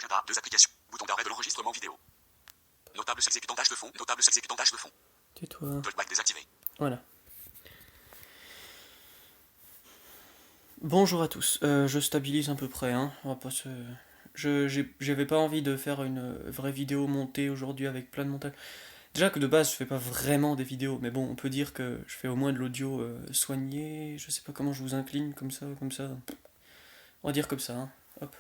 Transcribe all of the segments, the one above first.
Agenda, 2 applications. Bouton d'arrêt de l'enregistrement vidéo. Notable s'exécutant tâche de fond. Notable s'exécutant tâche de fond. Tais-toi. Talkback désactivé. Voilà. Bonjour à tous. Je stabilise à peu près, hein. On va pas se... J'avais pas envie de faire une vraie vidéo montée aujourd'hui avec plein de montage. Déjà que de base je fais pas vraiment des vidéos, mais bon, on peut dire que je fais au moins de l'audio soigné. Je sais pas comment je vous incline, comme ça, comme ça. On va dire comme ça, hein. Hop.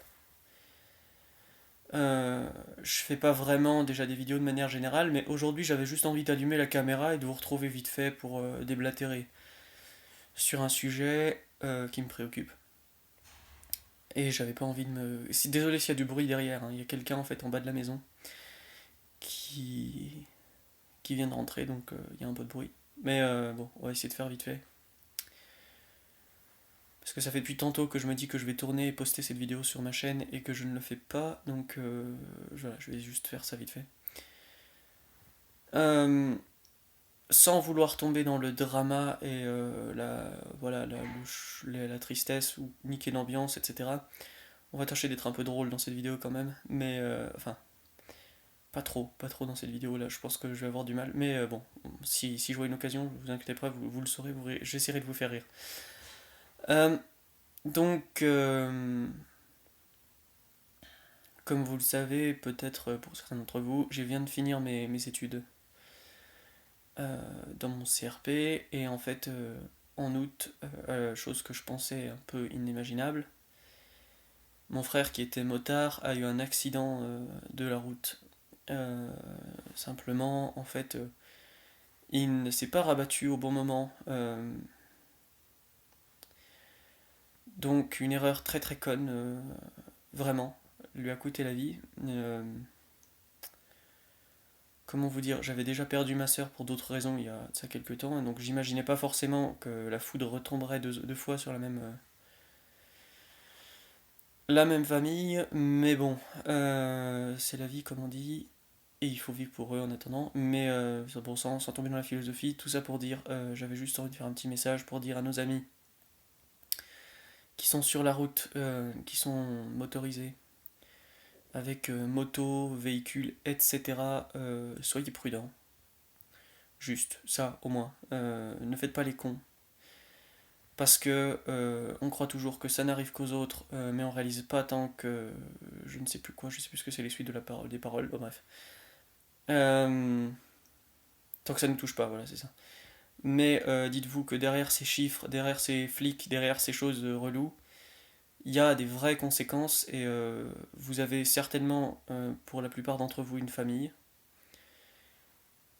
Je fais pas vraiment déjà des vidéos de manière générale, mais aujourd'hui j'avais juste envie d'allumer la caméra et de vous retrouver vite fait pour déblatérer sur un sujet qui me préoccupe. Et j'avais pas envie de me... Désolé s'il y a du bruit derrière, hein. Il y a quelqu'un en fait en bas de la maison qui, qui vient de rentrer, donc il y a un peu de bruit. Mais bon, on va essayer de faire vite fait. Parce que ça fait depuis tantôt que je me dis que je vais tourner et poster cette vidéo sur ma chaîne et que je ne le fais pas, donc voilà, je vais juste faire ça vite fait. Sans vouloir tomber dans le drama et voilà, la tristesse ou niquer l'ambiance, etc. On va tâcher d'être un peu drôle dans cette vidéo quand même, mais enfin, pas trop dans cette vidéo là, je pense que je vais avoir du mal, mais bon, si je vois une occasion, vous inquiétez pas, vous le saurez, j'essaierai de vous faire rire. Euh, donc, comme vous le savez, peut-être pour certains d'entre vous, je viens de finir mes études dans mon CRP, et en fait, en août, chose que je pensais un peu inimaginable, mon frère qui était motard a eu un accident de la route. Simplement, en fait, il ne s'est pas rabattu au bon moment. Donc une erreur très très conne, vraiment, lui a coûté la vie. Comment vous dire, j'avais déjà perdu ma sœur pour d'autres raisons il y a de ça quelques temps, donc j'imaginais pas forcément que la foudre retomberait deux fois sur la même famille, mais bon, c'est la vie comme on dit, et il faut vivre pour eux en attendant, mais bon, sans tomber dans la philosophie, tout ça pour dire, j'avais juste envie de faire un petit message pour dire à nos amis qui sont sur la route, qui sont motorisés, avec moto, véhicules, etc., soyez prudents. Juste, ça au moins. Ne faites pas les cons. Parce que on croit toujours que ça n'arrive qu'aux autres, mais on réalise pas tant que... je ne sais plus quoi, je sais plus ce que c'est les suites de la parole, des paroles, bon, bref. Tant que ça ne nous touche pas, voilà, c'est ça. Mais dites-vous que derrière ces chiffres, derrière ces flics, derrière ces choses reloues, il y a des vraies conséquences, et vous avez certainement, pour la plupart d'entre vous, une famille,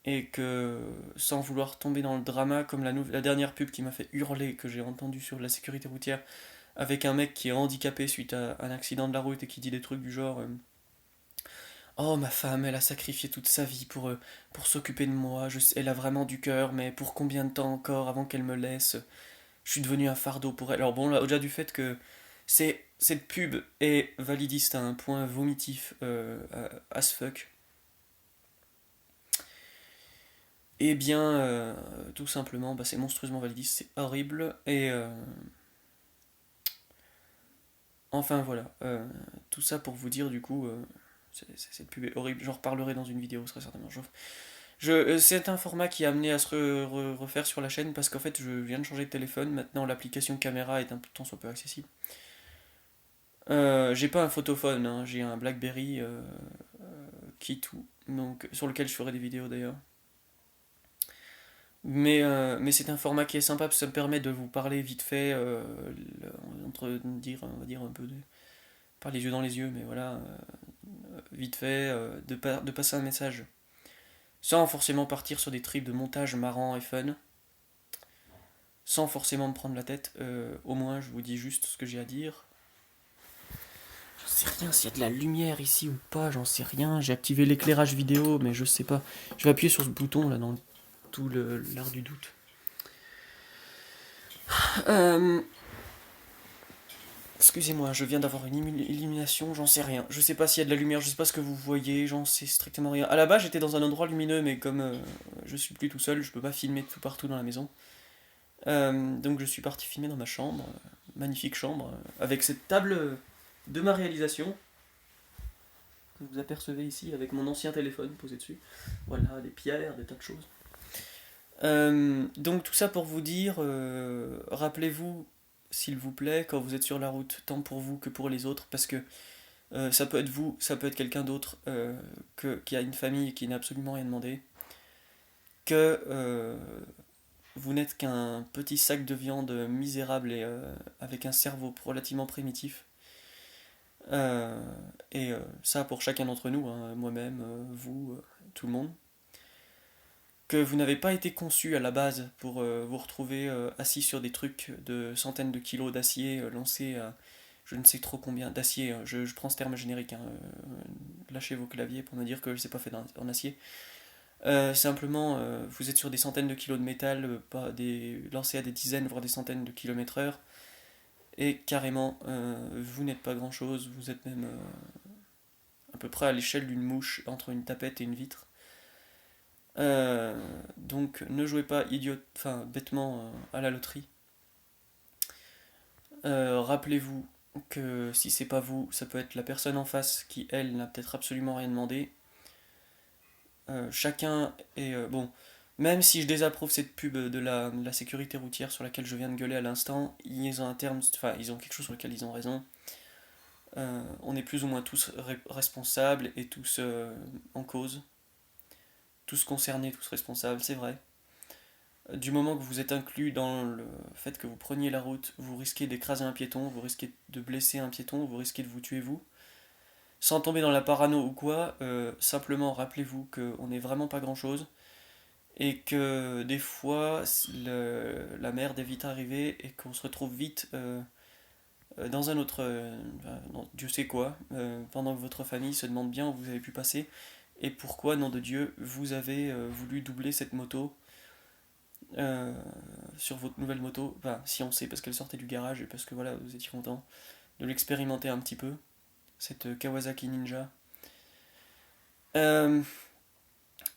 et que sans vouloir tomber dans le drama, comme la dernière pub qui m'a fait hurler, que j'ai entendu sur la sécurité routière, avec un mec qui est handicapé suite à un accident de la route et qui dit des trucs du genre oh, ma femme, elle a sacrifié toute sa vie pour s'occuper de moi, elle a vraiment du cœur, mais pour combien de temps encore avant qu'elle me laisse? Je suis devenu un fardeau pour elle. Alors bon, là, au-delà du fait que cette pub est validiste à un point vomitif as fuck, eh bien, tout simplement, bah, c'est monstrueusement validiste, c'est horrible, et enfin voilà, tout ça pour vous dire du coup, cette pub est horrible, j'en reparlerai dans une vidéo très certainement. C'est un format qui est amené à se refaire sur la chaîne parce qu'en fait je viens de changer de téléphone, maintenant l'application caméra est un tant soit peu accessible. J'ai pas un photophone, hein, j'ai un Blackberry Key2, donc, sur lequel je ferai des vidéos d'ailleurs. Mais c'est un format qui est sympa parce que ça me permet de vous parler vite fait, on va dire un peu pas les yeux dans les yeux, mais voilà, vite fait, de passer un message sans forcément partir sur des trips de montage marrant et fun, sans forcément me prendre la tête. Au moins, je vous dis juste ce que j'ai à dire. J'en sais rien s'il y a de la lumière ici ou pas, j'en sais rien. J'ai activé l'éclairage vidéo, mais je sais pas. Je vais appuyer sur ce bouton là dans tout l'art du doute. Excusez-moi, je viens d'avoir une illumination, j'en sais rien. Je sais pas s'il y a de la lumière, je sais pas ce que vous voyez, j'en sais strictement rien. À la base, j'étais dans un endroit lumineux, mais comme je suis plus tout seul, je peux pas filmer tout partout dans la maison. Donc je suis parti filmer dans ma chambre, magnifique chambre, avec cette table de ma réalisation. vous apercevez ici avec mon ancien téléphone posé dessus. Voilà, des pierres, des tas de choses. Donc tout ça pour vous dire, rappelez-vous, s'il vous plaît, quand vous êtes sur la route, tant pour vous que pour les autres, parce que ça peut être vous, ça peut être quelqu'un d'autre qui a une famille et qui n'a absolument rien demandé, que vous n'êtes qu'un petit sac de viande misérable et avec un cerveau relativement primitif. Euh, et ça pour chacun d'entre nous, hein, moi-même, vous, tout le monde. Que vous n'avez pas été conçu à la base pour vous retrouver assis sur des trucs de centaines de kilos d'acier lancés à je ne sais trop combien d'acier. Je prends ce terme générique. Hein, lâchez vos claviers pour me dire que je ne sais pas fait en acier. Simplement, vous êtes sur des centaines de kilos de métal, pas lancés à des dizaines, voire des centaines de kilomètres heure. Et carrément, vous n'êtes pas grand chose. Vous êtes même à peu près à l'échelle d'une mouche entre une tapette et une vitre. Donc ne jouez pas bêtement à la loterie. Rappelez-vous que si c'est pas vous, ça peut être la personne en face qui, elle, n'a peut-être absolument rien demandé. Chacun est... bon, même si je désapprouve cette pub de la sécurité routière sur laquelle je viens de gueuler à l'instant, ils ont un terme, enfin, ils ont quelque chose sur lequel ils ont raison. On est plus ou moins tous responsables et tous en cause. Tous concernés, tous responsables, c'est vrai. Du moment que vous êtes inclus dans le fait que vous preniez la route, vous risquez d'écraser un piéton, vous risquez de blesser un piéton, vous risquez de vous tuer vous. Sans tomber dans la parano ou quoi, simplement rappelez-vous qu'on n'est vraiment pas grand-chose et que des fois la merde est vite arrivée et qu'on se retrouve vite dans un autre, Dieu sait quoi, pendant que votre famille se demande bien où vous avez pu passer et pourquoi, nom de Dieu, vous avez voulu doubler cette moto euh, sur votre nouvelle moto. Enfin, si on sait, parce qu'elle sortait du garage et parce que voilà, vous étiez content de l'expérimenter un petit peu, cette Kawasaki Ninja. Euh,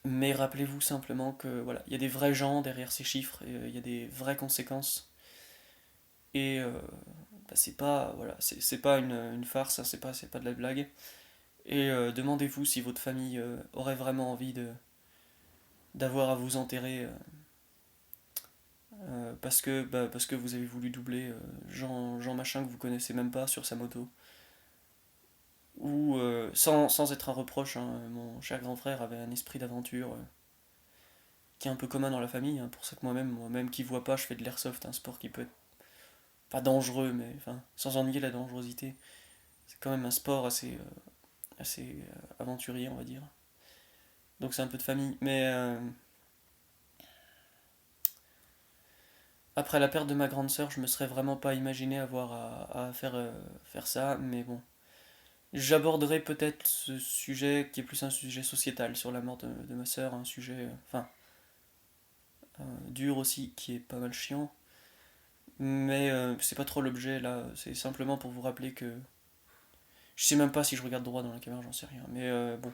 mais rappelez-vous simplement que voilà, il y a des vrais gens derrière ces chiffres, il y a des vraies conséquences. Et bah, c'est pas voilà, c'est pas une farce, hein, c'est pas de la blague. Et demandez-vous si votre famille aurait vraiment envie d'avoir à vous enterrer parce que vous avez voulu doubler Jean Machin que vous connaissez même pas sur sa moto. Ou sans être un reproche, hein, mon cher grand frère avait un esprit d'aventure qui est un peu commun dans la famille. Hein, pour ça que moi-même qui vois pas, je fais de l'airsoft, un sport qui peut être pas dangereux, mais enfin, sans ennuyer la dangerosité. C'est quand même un sport assez aventurier, on va dire. Donc c'est un peu de famille. Mais après la perte de ma grande sœur, je me serais vraiment pas imaginé avoir à faire ça. Mais bon, j'aborderai peut-être ce sujet qui est plus un sujet sociétal sur la mort de ma sœur, un sujet, dur aussi, qui est pas mal chiant. Mais c'est pas trop l'objet là, c'est simplement pour vous rappeler que. Je sais même pas si je regarde droit dans la caméra, j'en sais rien. Mais bon,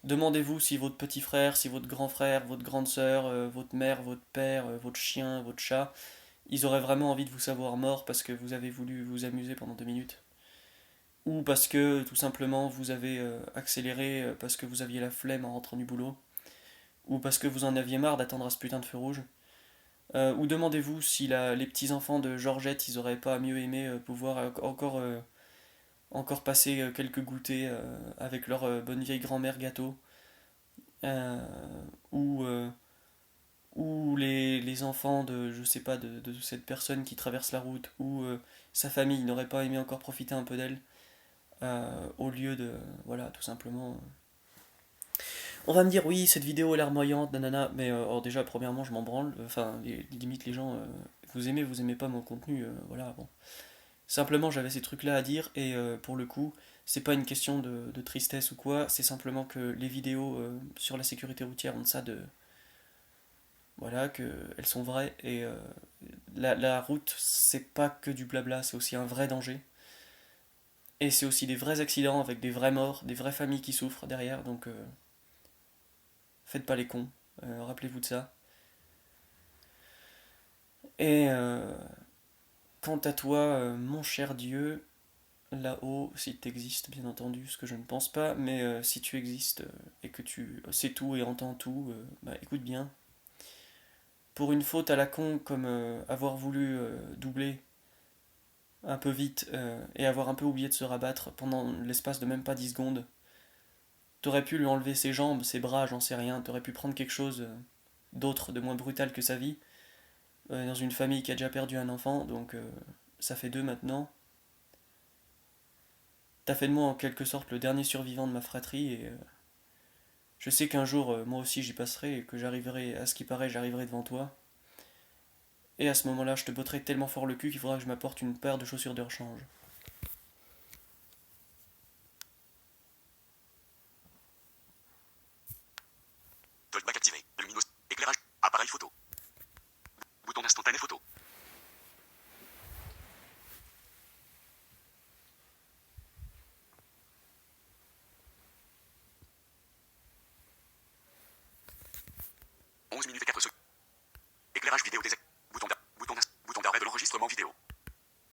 demandez-vous si votre petit frère, si votre grand frère, votre grande sœur, votre mère, votre père, votre chien, votre chat, ils auraient vraiment envie de vous savoir mort parce que vous avez voulu vous amuser pendant 2 minutes. Ou parce que tout simplement vous avez accéléré parce que vous aviez la flemme en rentrant du boulot. Ou parce que vous en aviez marre d'attendre à ce putain de feu rouge. Ou demandez-vous si les petits-enfants de Georgette, ils auraient pas mieux aimé pouvoir encore passer quelques goûters avec leur bonne vieille grand-mère gâteau. Euh, ou ou les enfants de, je sais pas, de cette personne qui traverse la route, ou sa famille n'aurait pas aimé encore profiter un peu d'elle, au lieu de, voilà, tout simplement. On va me dire, oui, cette vidéo a l'air moyante, nanana, mais alors déjà, premièrement, je m'en branle, enfin, limite les gens, vous aimez pas mon contenu, voilà, bon. Simplement, j'avais ces trucs-là à dire, et pour le coup, c'est pas une question de tristesse ou quoi, c'est simplement que les vidéos sur la sécurité routière ont ça de. Voilà, qu'elles sont vraies, et la route, c'est pas que du blabla, c'est aussi un vrai danger. Et c'est aussi des vrais accidents avec des vrais morts, des vraies familles qui souffrent derrière, donc faites pas les cons, rappelez-vous de ça. Et quant à toi, mon cher Dieu, là-haut, si tu existes, bien entendu, ce que je ne pense pas, mais si tu existes et que tu sais tout et entends tout, bah écoute bien. Pour une faute à la con comme avoir voulu doubler un peu vite et avoir un peu oublié de se rabattre pendant l'espace de même pas 10 secondes, t'aurais pu lui enlever ses jambes, ses bras, j'en sais rien, t'aurais pu prendre quelque chose d'autre, de moins brutal que sa vie, dans une famille qui a déjà perdu un enfant, donc ça fait deux maintenant. T'as fait de moi en quelque sorte le dernier survivant de ma fratrie et je sais qu'un jour moi aussi j'y passerai et que j'arriverai, à ce qui paraît, j'arriverai devant toi. Et à ce moment-là, je te botterai tellement fort le cul qu'il faudra que je m'apporte une paire de chaussures de rechange. Talkback activé. Luminos. Éclairage. Appareil photo. Bouton instantané photo. Onze minutes et